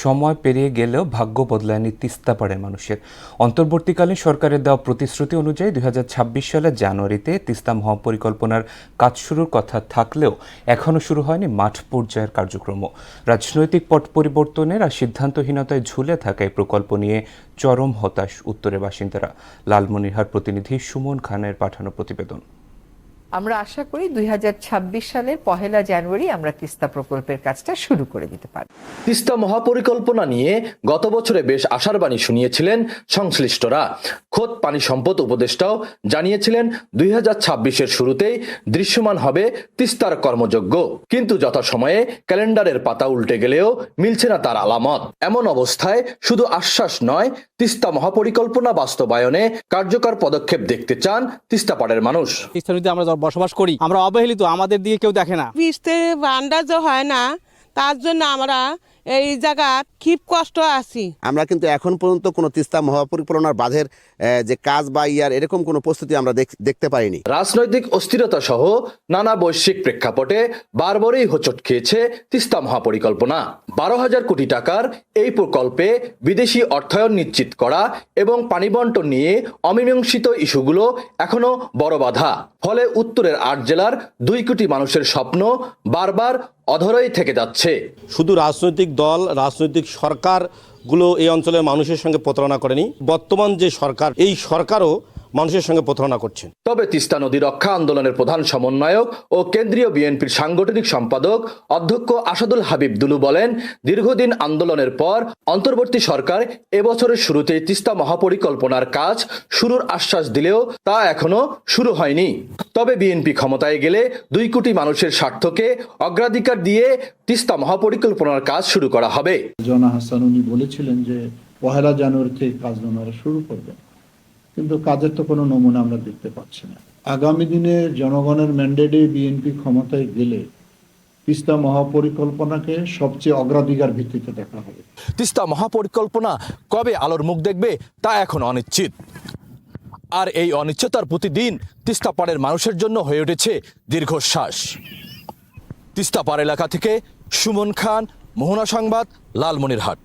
সময় পেরিয়ে গেলেও ভাগ্য বদলায়নি তিস্তাপাড়ের মানুষের। অন্তর্বর্তীকালীন সরকারের দেওয়া প্রতিশ্রুতি অনুযায়ী ২০২৬ সালের জানুয়ারিতে তিস্তা মহাপরিকল্পনার কাজ শুরুর কথা থাকলেও এখনও শুরু হয়নি মাঠ পর্যায়ের কার্যক্রম। রাজনৈতিক পট পরিবর্তনের আর সিদ্ধান্তহীনতায় ঝুলে থাকা এই প্রকল্প নিয়ে চরম হতাশ উত্তরের বাসিন্দারা। লালমনিরহাট প্রতিনিধি সুমন খানের পাঠানো প্রতিবেদন। আমরা আশা করি ২০২৬ সালের ১ জানুয়ারি আমরা তিস্তা প্রকল্পের কাজটা শুরু করে দিতে পারব। তিস্তা মহাপরিকল্পনা নিয়ে গত বছরে বেশ আশার বাণী শুনিয়েছিলেন সংশ্লিষ্টরা। খোদ পানি সম্পদ উপদেষ্টাও জানিয়েছিলেন ২০২৬-এর শুরুতেই দৃশ্যমান হবে তিস্তার কর্মযজ্ঞ। কিন্তু যথাসময়ে ক্যালেন্ডারের পাতা উল্টে গেলেও মিলছে না তার আলামত। এমন অবস্থায় শুধু আশ্বাস নয়, তিস্তা মহাপরিকল্পনা বাস্তবায়নে কার্যকর পদক্ষেপ দেখতে চান তিস্তাপাড়ের মানুষ। আমরা বসবাস করি, আমরা অবহেলিত, আমাদের দিয়ে কেউ দেখে না। বৃষ্টি আন্দাজ হয় না, তার জন্য আমরা এই জায়গা খুব কষ্ট আছি। আমরা কিন্তু এখন পর্যন্ত কোনো তিস্তা মহাপরিকল্পনার বাঁধের যে কাজ বা এরকম কোনো প্রস্তুতি আমরা দেখতে পাইনি। রাজনৈতিক অস্থিরতা সহ নানা বৈশ্বিক প্রেক্ষাপটে বারবারই হোঁচট খেয়েছে তিস্তা মহাপরিকল্পনা। ১২,০০০ কোটি টাকার এই প্রকল্পে বিদেশি অর্থায়ন নিশ্চিত করা এবং পানি বন্টন নিয়ে অমীমাংসিত ইস্যুগুলো এখনো বড় বাধা। ফলে উত্তরের ৮ জেলার ২ কোটি মানুষের স্বপ্ন বারবার অধরাই থেকে যাচ্ছে। শুধু রাজনৈতিক দল, রাজনৈতিক সরকারগুলো এই অঞ্চলের মানুষের সঙ্গে প্রতারণা করেনি, বর্তমান যে সরকার, এই সরকারও মানুষের সঙ্গে প্রতারণা করছেন। তবে তিস্তা নদী রক্ষা আন্দোলনের প্রধান সমন্বয়ক ও কেন্দ্রীয় বিএনপির সাংগঠনিক সম্পাদক অধ্যক্ষ আসাদুল হাবিব দুলু বলেন, দীর্ঘদিন আন্দোলনের পর অন্তর্বর্তী সরকার এবছরের শুরুতেই তিস্তা মহাপরিকল্পনার কাজ শুরুর আশ্বাস দিলেও তা এখনো শুরু হয়নি। তবে বিএনপি ক্ষমতায় গেলে ২ কোটি মানুষের স্বার্থকে অগ্রাধিকার দিয়ে তিস্তা মহাপরিকল্পনার কাজ শুরু করা হবে। জনা হাসান উনি বলেছিলেন যে ১ জানুয়ারি থেকে কাজ ওনারা শুরু করবেন, কিন্তু কাজের তো কোনো নমুনা আমরা দেখতে পাচ্ছি না। আগামী দিনে জনগণের ম্যান্ডেটে বিএনপি ক্ষমতায় গেলে তিস্তা মহাপরিকল্পনাকে সবচেয়ে অগ্রাধিকার ভিত্তিতে দেখা হবে। তিস্তা মহাপরিকল্পনা কবে আলোর মুখ দেখবে তা এখন অনিশ্চিত। আর এই অনিশ্চয়তার প্রতিদিন তিস্তাপাড়ের মানুষের জন্য হয়ে উঠেছে দীর্ঘশ্বাস। তিস্তাপাড় এলাকা থেকে সুমন খান, মোহনা সংবাদ, লালমনিরহাট।